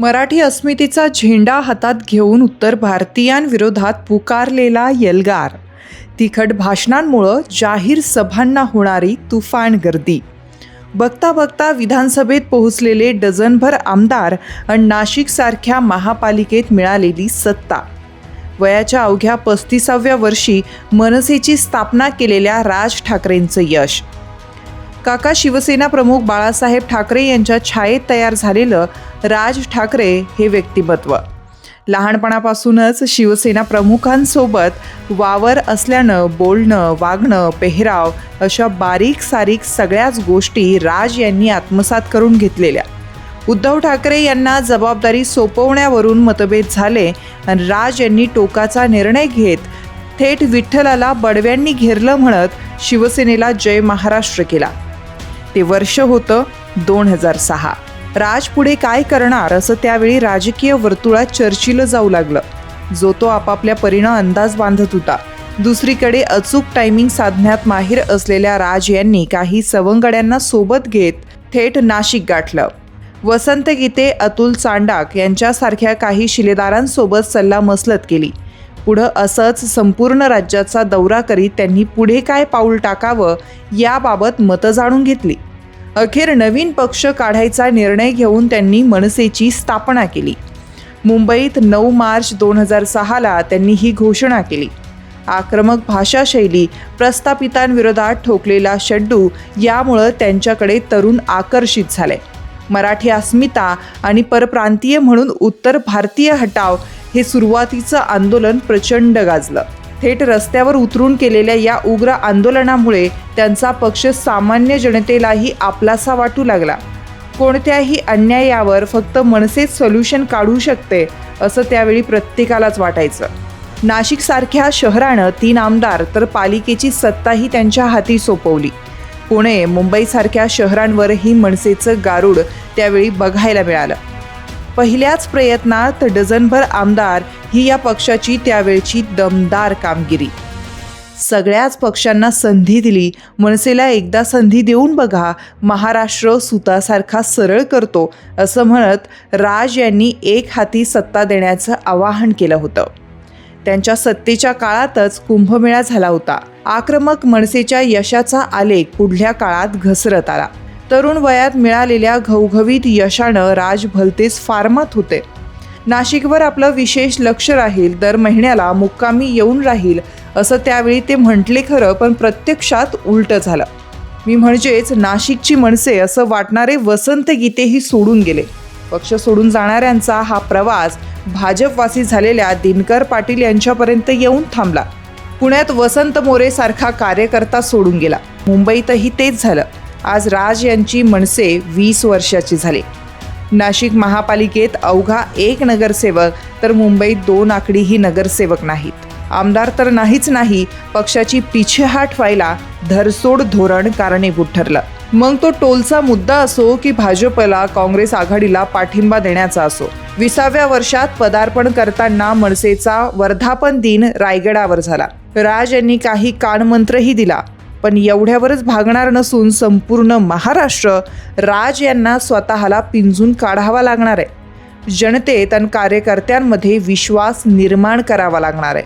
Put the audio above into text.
मराठी अस्मितेचा झेंडा हातात घेऊन उत्तर भारतीयांविरोधात पुकारलेला एल्गार, तिखट भाषणांमुळं जाहीर सभांना होणारी तुफान गर्दी, बघता बघता विधानसभेत पोहोचलेले डझनभर आमदार आणि नाशिकसारख्या महापालिकेत मिळालेली सत्ता, वयाच्या अवघ्या 35व्या वर्षी मनसेची स्थापना केलेल्या राज ठाकरेंचं यश, काका शिवसेना प्रमुख बाळासाहेब ठाकरे यांच्या छायेत तयार झालेलं राज ठाकरे हे व्यक्तिमत्व, लहानपणापासूनच शिवसेना प्रमुखांसोबत वावर असल्यानं बोलणं, वागणं, पेहराव अशा बारीक सारीक सगळ्याच गोष्टी राज यांनी आत्मसात करून घेतलेल्या. उद्धव ठाकरे यांना जबाबदारी सोपवण्यावरून मतभेद झाले आणि राज यांनी टोकाचा निर्णय घेत थेट विठ्ठलाला बडव्यांनी घेरलं म्हणत शिवसेनेला जय महाराष्ट्र केला. ते वर्ष होतं 2006. राज पुढे काय करणार असं त्यावेळी राजकीय वर्तुळात चर्चिलं जाऊ लागलं. जो तो आपापल्या परीनं अंदाज बांधत होता. दुसरीकडे अचूक टायमिंग साधण्यात माहीर असलेल्या राज यांनी काही सवंगड्यांना सोबत घेत थेट नाशिक गाठलं. वसंत गीते, अतुल चांडाक यांच्यासारख्या काही शिलेदारांसोबत सल्लामसलत केली. पुढं असंच संपूर्ण राज्याचा दौरा करीत त्यांनी पुढे काय पाऊल टाकावं याबाबत मतं जाणून घेतली. अखेर नवीन पक्ष काढायचा निर्णय घेऊन त्यांनी मनसेची स्थापना केली. मुंबईत 9 मार्च 2006ला त्यांनी ही घोषणा केली. आक्रमक भाषाशैली, प्रस्थापितांविरोधात ठोकलेला शड्डू यामुळं त्यांच्याकडे तरुण आकर्षित झाले. मराठी अस्मिता आणि परप्रांतीय म्हणून उत्तर भारतीय हटाव हे सुरुवातीचं आंदोलन प्रचंड गाजलं. थेट रस्त्यावर उतरून केलेल्या या उग्र आंदोलनामुळे त्यांचा पक्ष सामान्य जनतेलाही आपलासा वाटू लागला. कोणत्याही अन्यायावर फक्त मनसेच सोल्युशन काढू शकते असं त्यावेळी प्रत्येकालाच वाटायचं. नाशिकसारख्या शहरानं 3 आमदार तर पालिकेची सत्ताही त्यांच्या हाती सोपवली. पुणे, मुंबईसारख्या शहरांवरही मनसेचं गारुड त्यावेळी बघायला मिळालं. पहिल्याच प्रयत्नात डझनभर आमदार ही या पक्षाची त्यावेळची दमदार कामगिरी. सगळ्याच पक्षांना संधी दिली. मनसेला एकदा संधी देऊन बघा, महाराष्ट्र सुतासारखा सरळ करतो असं म्हणत राज यांनी एक हाती सत्ता देण्याचं आवाहन केलं होतं. त्यांच्या सत्तेच्या काळातच कुंभमेळा झाला होता. आक्रमक मनसेच्या यशाचा आलेख पुढल्या काळात घसरत आला. तरुण वयात मिळालेल्या घवघवीत यशानं राज भलतेच फार्मात होते. नाशिकवर आपलं विशेष लक्ष राहील, दर महिन्याला मुक्कामी येऊन राहील असं त्यावेळी ते म्हटले खरं, पण प्रत्यक्षात उलटं झालं. मी म्हणजेच नाशिकची मनसे असं वाटणारे वसंत गीतेही सोडून गेले. पक्ष सोडून जाणाऱ्यांचा हा प्रवास भाजपवासी झालेल्या दिनकर पाटील यांच्यापर्यंत येऊन थांबला. पुण्यात वसंत मोरे सारखा कार्यकर्ता सोडून गेला. मुंबईतही तेच झालं. आज राज यांची मनसे 20 वर्षाची झाली. नाशिक महापालिकेत अवघा 1 नगरसेवक तर मुंबईत 2 आकडेही नगरसेवक नाहीत. आमदार तर नाहीच नाही, पक्षाची पिछेहाट व्हायला धरसोड धोरण कारणीभूत ठरलं. मग तो टोलचा मुद्दा असो की भाजपला, काँग्रेस आघाडीला पाठिंबा देण्याचा असो. 20व्या वर्षात पदार्पण करताना मनसेचा वर्धापन दिन रायगडावर झाला. राज यांनी काही कानमंत्रही दिला. पण एवढ्यावरच भागणार नसून संपूर्ण महाराष्ट्र राज यांना स्वतःला पिंजून काढावा लागणार आहे. जनतेत आणि कार्यकर्त्यांमध्ये विश्वास निर्माण करावा लागणार आहे.